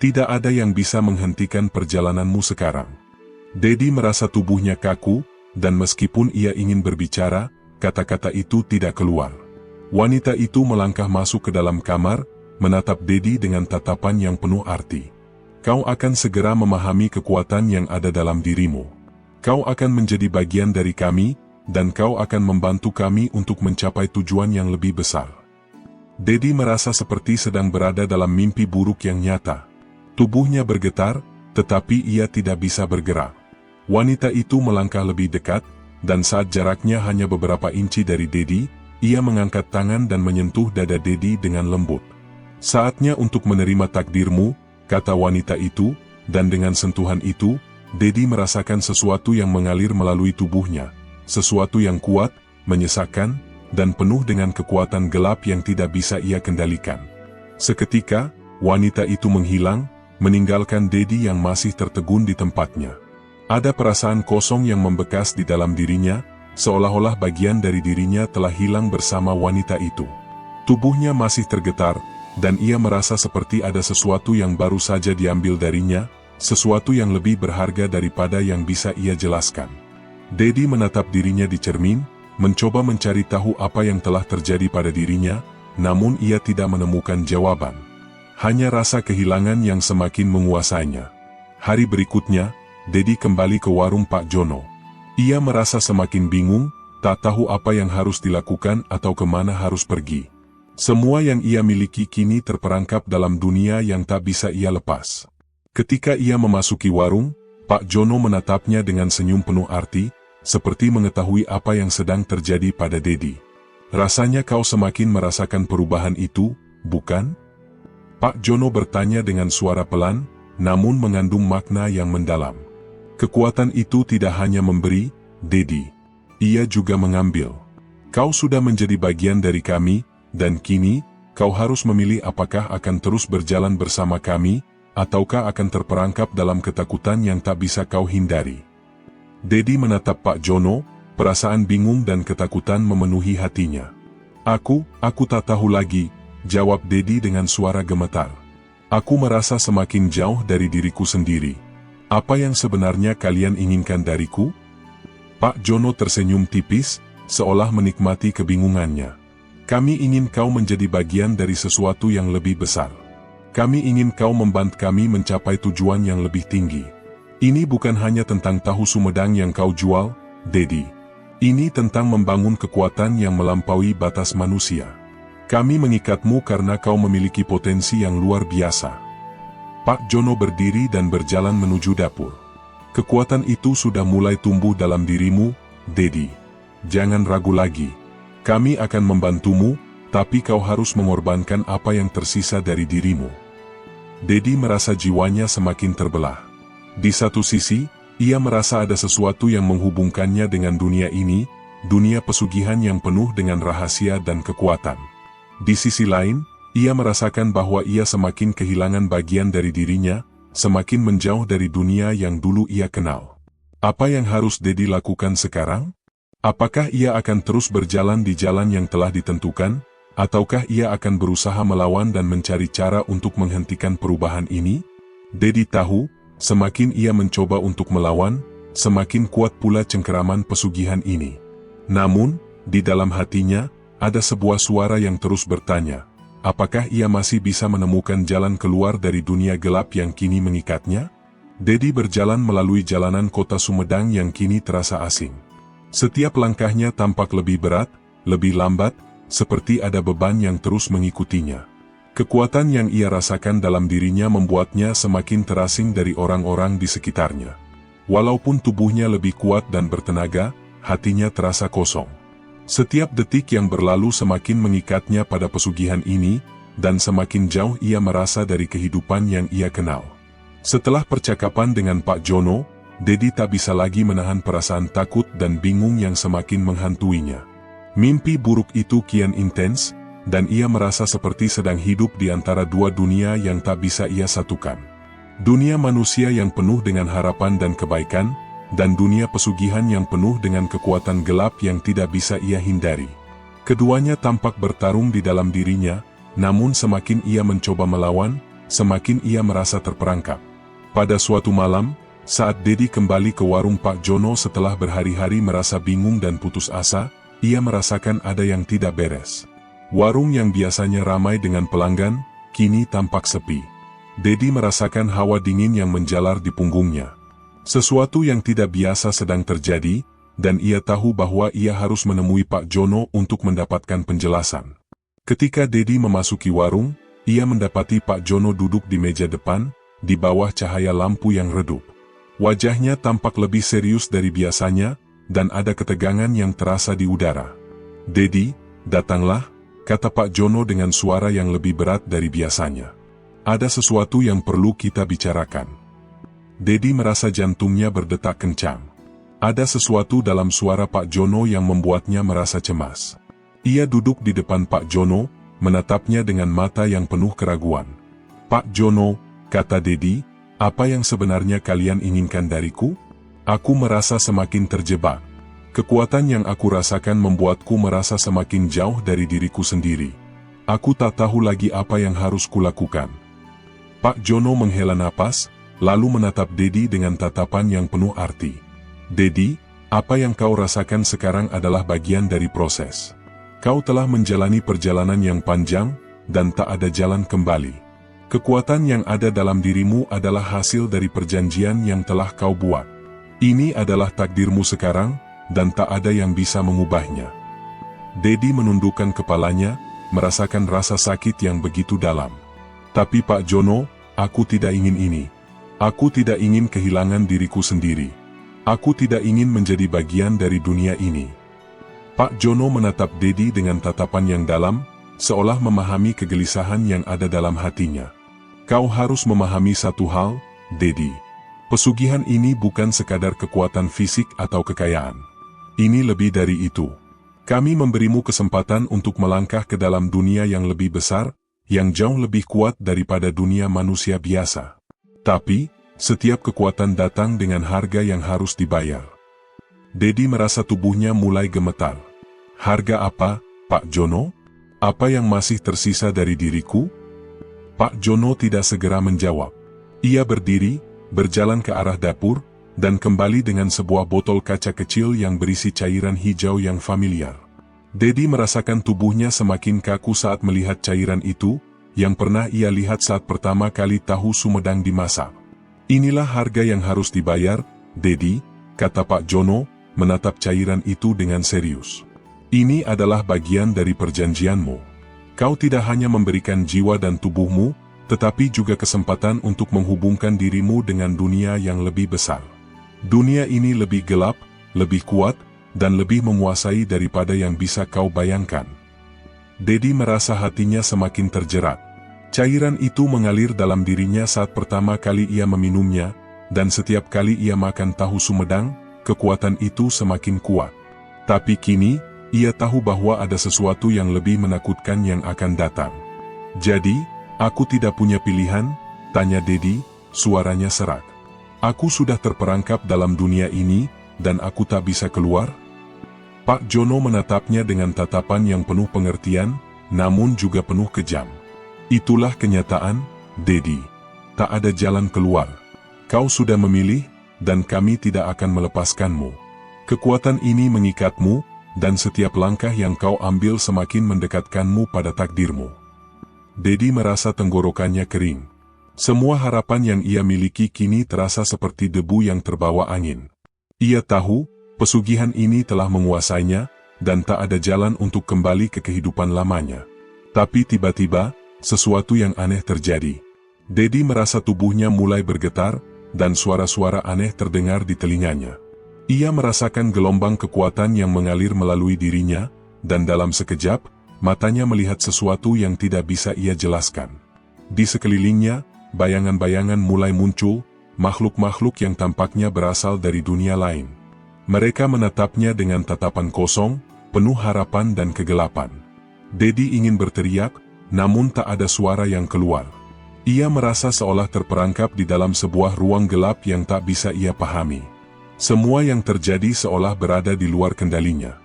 Speaker 1: "Tidak ada yang bisa menghentikan perjalananmu sekarang." Dedi merasa tubuhnya kaku, dan meskipun ia ingin berbicara, kata-kata itu tidak keluar. Wanita itu melangkah masuk ke dalam kamar, menatap Dedi dengan tatapan yang penuh arti. "Kau akan segera memahami kekuatan yang ada dalam dirimu. Kau akan menjadi bagian dari kami, dan kau akan membantu kami untuk mencapai tujuan yang lebih besar." Dedi merasa seperti sedang berada dalam mimpi buruk yang nyata. Tubuhnya bergetar, tetapi ia tidak bisa bergerak. Wanita itu melangkah lebih dekat, dan saat jaraknya hanya beberapa inci dari Dedi, ia mengangkat tangan dan menyentuh dada Dedi dengan lembut. "Saatnya untuk menerima takdirmu," kata wanita itu, dan dengan sentuhan itu, Dedi merasakan sesuatu yang mengalir melalui tubuhnya, sesuatu yang kuat, menyesakkan, dan penuh dengan kekuatan gelap yang tidak bisa ia kendalikan. Seketika, wanita itu menghilang, meninggalkan Dedi yang masih tertegun di tempatnya. Ada perasaan kosong yang membekas di dalam dirinya, seolah-olah bagian dari dirinya telah hilang bersama wanita itu. Tubuhnya masih tergetar, dan ia merasa seperti ada sesuatu yang baru saja diambil darinya, sesuatu yang lebih berharga daripada yang bisa ia jelaskan. Dedi menatap dirinya di cermin, mencoba mencari tahu apa yang telah terjadi pada dirinya, namun ia tidak menemukan jawaban. Hanya rasa kehilangan yang semakin menguasainya. Hari berikutnya, Dedi kembali ke warung Pak Jono. Ia merasa semakin bingung, tak tahu apa yang harus dilakukan atau kemana harus pergi. Semua yang ia miliki kini terperangkap dalam dunia yang tak bisa ia lepas. Ketika ia memasuki warung, Pak Jono menatapnya dengan senyum penuh arti, seperti mengetahui apa yang sedang terjadi pada Dedi. "Rasanya kau semakin merasakan perubahan itu, bukan?" Pak Jono bertanya dengan suara pelan, namun mengandung makna yang mendalam. Kekuatan itu tidak hanya memberi, Dedi. Ia juga mengambil. Kau sudah menjadi bagian dari kami, dan kini, kau harus memilih apakah akan terus berjalan bersama kami, ataukah akan terperangkap dalam ketakutan yang tak bisa kau hindari. Dedi menatap Pak Jono, perasaan bingung dan ketakutan memenuhi hatinya. Aku tak tahu lagi, jawab Dedi dengan suara gemetar. Aku merasa semakin jauh dari diriku sendiri. Apa yang sebenarnya kalian inginkan dariku? Pak Jono tersenyum tipis, seolah menikmati kebingungannya. Kami ingin kau menjadi bagian dari sesuatu yang lebih besar. Kami ingin kau membantu kami mencapai tujuan yang lebih tinggi. Ini bukan hanya tentang tahu Sumedang yang kau jual, Dedi. Ini tentang membangun kekuatan yang melampaui batas manusia. Kami mengikatmu karena kau memiliki potensi yang luar biasa. Pak Jono berdiri dan berjalan menuju dapur. Kekuatan itu sudah mulai tumbuh dalam dirimu, Dedi. Jangan ragu lagi. Kami akan membantumu, tapi kau harus mengorbankan apa yang tersisa dari dirimu. Dedi merasa jiwanya semakin terbelah. Di satu sisi, ia merasa ada sesuatu yang menghubungkannya dengan dunia ini, dunia pesugihan yang penuh dengan rahasia dan kekuatan. Di sisi lain, ia merasakan bahwa ia semakin kehilangan bagian dari dirinya, semakin menjauh dari dunia yang dulu ia kenal. Apa yang harus Dedi lakukan sekarang? Apakah ia akan terus berjalan di jalan yang telah ditentukan, ataukah ia akan berusaha melawan dan mencari cara untuk menghentikan perubahan ini? Dedi tahu, semakin ia mencoba untuk melawan, semakin kuat pula cengkeraman pesugihan ini. Namun, di dalam hatinya, ada sebuah suara yang terus bertanya, apakah ia masih bisa menemukan jalan keluar dari dunia gelap yang kini mengikatnya? Dedi berjalan melalui jalanan kota Sumedang yang kini terasa asing. Setiap langkahnya tampak lebih berat, lebih lambat, seperti ada beban yang terus mengikutinya. Kekuatan yang ia rasakan dalam dirinya membuatnya semakin terasing dari orang-orang di sekitarnya. Walaupun tubuhnya lebih kuat dan bertenaga, hatinya terasa kosong. Setiap detik yang berlalu semakin mengikatnya pada pesugihan ini, dan semakin jauh ia merasa dari kehidupan yang ia kenal. Setelah percakapan dengan Pak Jono, Dedi tak bisa lagi menahan perasaan takut dan bingung yang semakin menghantuinya. Mimpi buruk itu kian intens, dan ia merasa seperti sedang hidup di antara dua dunia yang tak bisa ia satukan. Dunia manusia yang penuh dengan harapan dan kebaikan, dan dunia pesugihan yang penuh dengan kekuatan gelap yang tidak bisa ia hindari. Keduanya tampak bertarung di dalam dirinya, namun semakin ia mencoba melawan, semakin ia merasa terperangkap. Pada suatu malam, saat Dedi kembali ke warung Pak Jono setelah berhari-hari merasa bingung dan putus asa, ia merasakan ada yang tidak beres. Warung yang biasanya ramai dengan pelanggan, kini tampak sepi. Dedi merasakan hawa dingin yang menjalar di punggungnya. Sesuatu yang tidak biasa sedang terjadi, dan ia tahu bahwa ia harus menemui Pak Jono untuk mendapatkan penjelasan. Ketika Dedi memasuki warung, ia mendapati Pak Jono duduk di meja depan, di bawah cahaya lampu yang redup. Wajahnya tampak lebih serius dari biasanya, dan ada ketegangan yang terasa di udara. Dedi, datanglah, kata Pak Jono dengan suara yang lebih berat dari biasanya. Ada sesuatu yang perlu kita bicarakan. Dedi merasa jantungnya berdetak kencang. Ada sesuatu dalam suara Pak Jono yang membuatnya merasa cemas. Ia duduk di depan Pak Jono, menatapnya dengan mata yang penuh keraguan. Pak Jono, kata Dedi, apa yang sebenarnya kalian inginkan dariku? Aku merasa semakin terjebak. Kekuatan yang aku rasakan membuatku merasa semakin jauh dari diriku sendiri. Aku tak tahu lagi apa yang harus kulakukan. Pak Jono menghela napas, lalu menatap Dedi dengan tatapan yang penuh arti. Dedi, apa yang kau rasakan sekarang adalah bagian dari proses. Kau telah menjalani perjalanan yang panjang, dan tak ada jalan kembali. Kekuatan yang ada dalam dirimu adalah hasil dari perjanjian yang telah kau buat. Ini adalah takdirmu sekarang, dan tak ada yang bisa mengubahnya. Dedi menundukkan kepalanya, merasakan rasa sakit yang begitu dalam. Tapi Pak Jono, aku tidak ingin ini. Aku tidak ingin kehilangan diriku sendiri. Aku tidak ingin menjadi bagian dari dunia ini. Pak Jono menatap Dedi dengan tatapan yang dalam, seolah memahami kegelisahan yang ada dalam hatinya. Kau harus memahami satu hal, Dedi. Pesugihan ini bukan sekadar kekuatan fisik atau kekayaan. Ini lebih dari itu. Kami memberimu kesempatan untuk melangkah ke dalam dunia yang lebih besar, yang jauh lebih kuat daripada dunia manusia biasa. Tapi, setiap kekuatan datang dengan harga yang harus dibayar. Dedi merasa tubuhnya mulai gemetar. Harga apa, Pak Jono? Apa yang masih tersisa dari diriku? Pak Jono tidak segera menjawab. Ia berdiri, berjalan ke arah dapur, dan kembali dengan sebuah botol kaca kecil yang berisi cairan hijau yang familiar. Dedi merasakan tubuhnya semakin kaku saat melihat cairan itu, yang pernah ia lihat saat pertama kali tahu Sumedang dimasak. Inilah harga yang harus dibayar, Dedi, kata Pak Jono, menatap cairan itu dengan serius. Ini adalah bagian dari perjanjianmu. Kau tidak hanya memberikan jiwa dan tubuhmu, tetapi juga kesempatan untuk menghubungkan dirimu dengan dunia yang lebih besar. Dunia ini lebih gelap, lebih kuat, dan lebih menguasai daripada yang bisa kau bayangkan. Dedi merasa hatinya semakin terjerat. Cairan itu mengalir dalam dirinya saat pertama kali ia meminumnya, dan setiap kali ia makan tahu Sumedang, kekuatan itu semakin kuat. Tapi kini, ia tahu bahwa ada sesuatu yang lebih menakutkan yang akan datang. Jadi, aku tidak punya pilihan, tanya Dedi, suaranya serak. Aku sudah terperangkap dalam dunia ini, dan aku tak bisa keluar? Pak Jono menatapnya dengan tatapan yang penuh pengertian, namun juga penuh kejam. Itulah kenyataan, Dedi. Tak ada jalan keluar. Kau sudah memilih, dan kami tidak akan melepaskanmu. Kekuatan ini mengikatmu, dan setiap langkah yang kau ambil semakin mendekatkanmu pada takdirmu. Dedi merasa tenggorokannya kering. Semua harapan yang ia miliki kini terasa seperti debu yang terbawa angin. Ia tahu, pesugihan ini telah menguasainya, dan tak ada jalan untuk kembali ke kehidupan lamanya. Tapi tiba-tiba, sesuatu yang aneh terjadi. Dedi merasa tubuhnya mulai bergetar, dan suara-suara aneh terdengar di telinganya. Ia merasakan gelombang kekuatan yang mengalir melalui dirinya, dan dalam sekejap, matanya melihat sesuatu yang tidak bisa ia jelaskan. Di sekelilingnya, bayangan-bayangan mulai muncul, makhluk-makhluk yang tampaknya berasal dari dunia lain. Mereka menatapnya dengan tatapan kosong, penuh harapan dan kegelapan. Dedi ingin berteriak, namun tak ada suara yang keluar. Ia merasa seolah terperangkap di dalam sebuah ruang gelap yang tak bisa ia pahami. Semua yang terjadi seolah berada di luar kendalinya.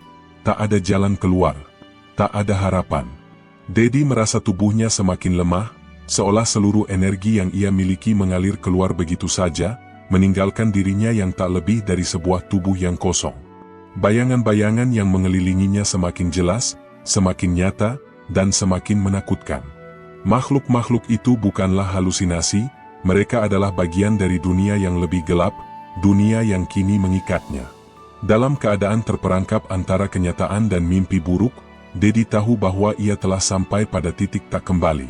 Speaker 1: Tak ada jalan keluar. Tak ada harapan. Dedi merasa tubuhnya semakin lemah, seolah seluruh energi yang ia miliki mengalir keluar begitu saja, meninggalkan dirinya yang tak lebih dari sebuah tubuh yang kosong. Bayangan-bayangan yang mengelilinginya semakin jelas, semakin nyata, dan semakin menakutkan. Makhluk-makhluk itu bukanlah halusinasi, mereka adalah bagian dari dunia yang lebih gelap, dunia yang kini mengikatnya. Dalam keadaan terperangkap antara kenyataan dan mimpi buruk, Dedi tahu bahwa ia telah sampai pada titik tak kembali.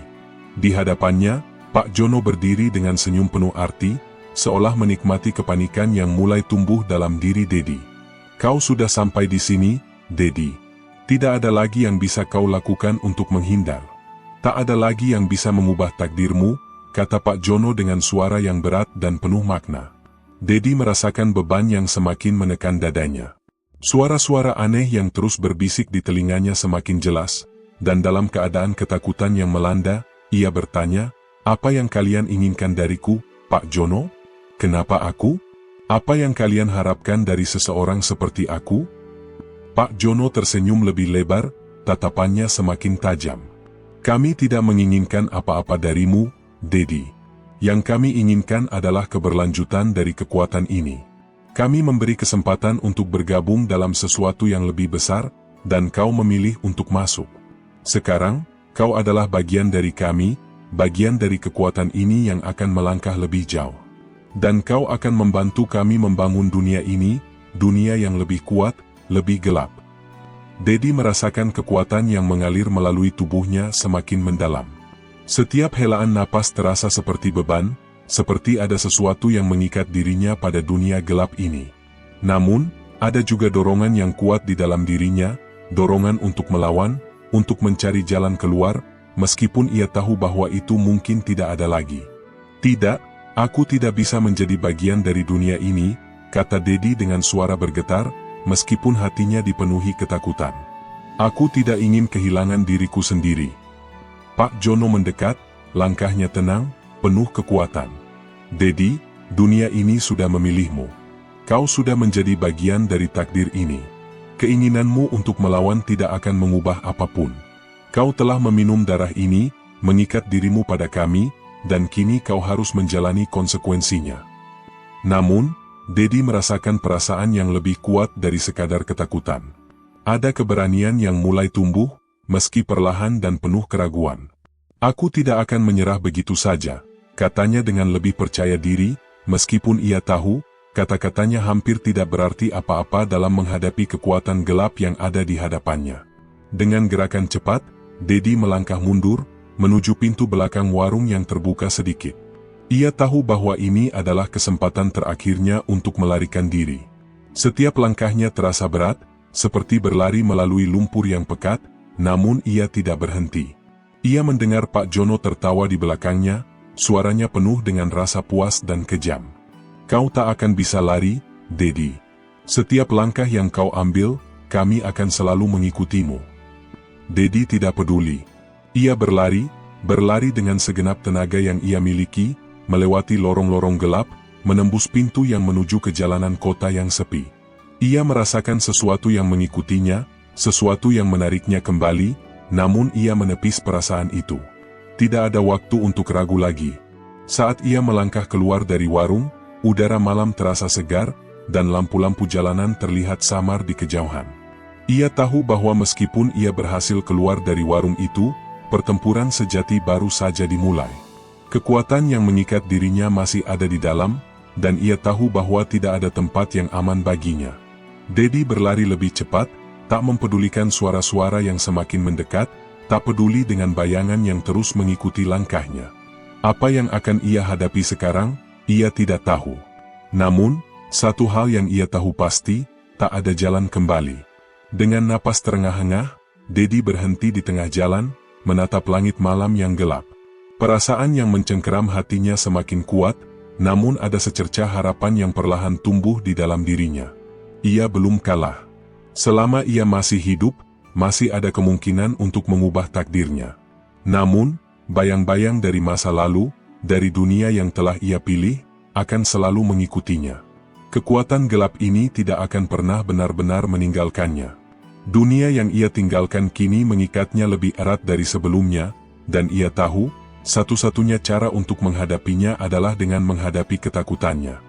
Speaker 1: Di hadapannya, Pak Jono berdiri dengan senyum penuh arti, seolah menikmati kepanikan yang mulai tumbuh dalam diri Dedi. Kau sudah sampai di sini, Dedi. Tidak ada lagi yang bisa kau lakukan untuk menghindar. Tak ada lagi yang bisa mengubah takdirmu, kata Pak Jono dengan suara yang berat dan penuh makna. Dedi merasakan beban yang semakin menekan dadanya. Suara-suara aneh yang terus berbisik di telinganya semakin jelas, dan dalam keadaan ketakutan yang melanda, ia bertanya, "Apa yang kalian inginkan dariku, Pak Jono? Kenapa aku? Apa yang kalian harapkan dari seseorang seperti aku?" Pak Jono tersenyum lebih lebar, tatapannya semakin tajam. "Kami tidak menginginkan apa-apa darimu, Dedi. Yang kami inginkan adalah keberlanjutan dari kekuatan ini. Kami memberi kesempatan untuk bergabung dalam sesuatu yang lebih besar, dan kau memilih untuk masuk. Sekarang, kau adalah bagian dari kami, bagian dari kekuatan ini yang akan melangkah lebih jauh. Dan kau akan membantu kami membangun dunia ini, dunia yang lebih kuat, lebih gelap." Dedi merasakan kekuatan yang mengalir melalui tubuhnya semakin mendalam. Setiap helaan napas terasa seperti beban, seperti ada sesuatu yang mengikat dirinya pada dunia gelap ini. Namun, ada juga dorongan yang kuat di dalam dirinya, dorongan untuk melawan, untuk mencari jalan keluar, meskipun ia tahu bahwa itu mungkin tidak ada lagi. "Tidak, aku tidak bisa menjadi bagian dari dunia ini," kata Dedi dengan suara bergetar, meskipun hatinya dipenuhi ketakutan. "Aku tidak ingin kehilangan diriku sendiri." Pak Jono mendekat, langkahnya tenang, penuh kekuatan. "Dedi, dunia ini sudah memilihmu. Kau sudah menjadi bagian dari takdir ini. Keinginanmu untuk melawan tidak akan mengubah apapun. Kau telah meminum darah ini, mengikat dirimu pada kami, dan kini kau harus menjalani konsekuensinya." Namun, Dedi merasakan perasaan yang lebih kuat dari sekadar ketakutan. Ada keberanian yang mulai tumbuh, meski perlahan dan penuh keraguan. "Aku tidak akan menyerah begitu saja," katanya dengan lebih percaya diri, meskipun ia tahu, kata-katanya hampir tidak berarti apa-apa dalam menghadapi kekuatan gelap yang ada di hadapannya. Dengan gerakan cepat, Dedi melangkah mundur, menuju pintu belakang warung yang terbuka sedikit. Ia tahu bahwa ini adalah kesempatan terakhirnya untuk melarikan diri. Setiap langkahnya terasa berat, seperti berlari melalui lumpur yang pekat, namun ia tidak berhenti. Ia mendengar Pak Jono tertawa di belakangnya, suaranya penuh dengan rasa puas dan kejam. "Kau tak akan bisa lari, Dedi. Setiap langkah yang kau ambil, kami akan selalu mengikutimu." Dedi tidak peduli. Ia berlari dengan segenap tenaga yang ia miliki, melewati lorong-lorong gelap, menembus pintu yang menuju ke jalanan kota yang sepi. Ia merasakan sesuatu yang mengikutinya, sesuatu yang menariknya kembali, namun ia menepis perasaan itu. Tidak ada waktu untuk ragu lagi. Saat ia melangkah keluar dari warung, udara malam terasa segar, dan lampu-lampu jalanan terlihat samar di kejauhan. Ia tahu bahwa meskipun ia berhasil keluar dari warung itu, pertempuran sejati baru saja dimulai. Kekuatan yang mengikat dirinya masih ada di dalam, dan ia tahu bahwa tidak ada tempat yang aman baginya. Dedi berlari lebih cepat, tak mempedulikan suara-suara yang semakin mendekat, tak peduli dengan bayangan yang terus mengikuti langkahnya. Apa yang akan ia hadapi sekarang, ia tidak tahu. Namun, satu hal yang ia tahu pasti, tak ada jalan kembali. Dengan napas terengah-engah, Dedi berhenti di tengah jalan, menatap langit malam yang gelap. Perasaan yang mencengkeram hatinya semakin kuat, namun ada secercah harapan yang perlahan tumbuh di dalam dirinya. Ia belum kalah. Selama ia masih hidup, masih ada kemungkinan untuk mengubah takdirnya. Namun, bayang-bayang dari masa lalu, dari dunia yang telah ia pilih, akan selalu mengikutinya. Kekuatan gelap ini tidak akan pernah benar-benar meninggalkannya. Dunia yang ia tinggalkan kini mengikatnya lebih erat dari sebelumnya, dan ia tahu, satu-satunya cara untuk menghadapinya adalah dengan menghadapi ketakutannya.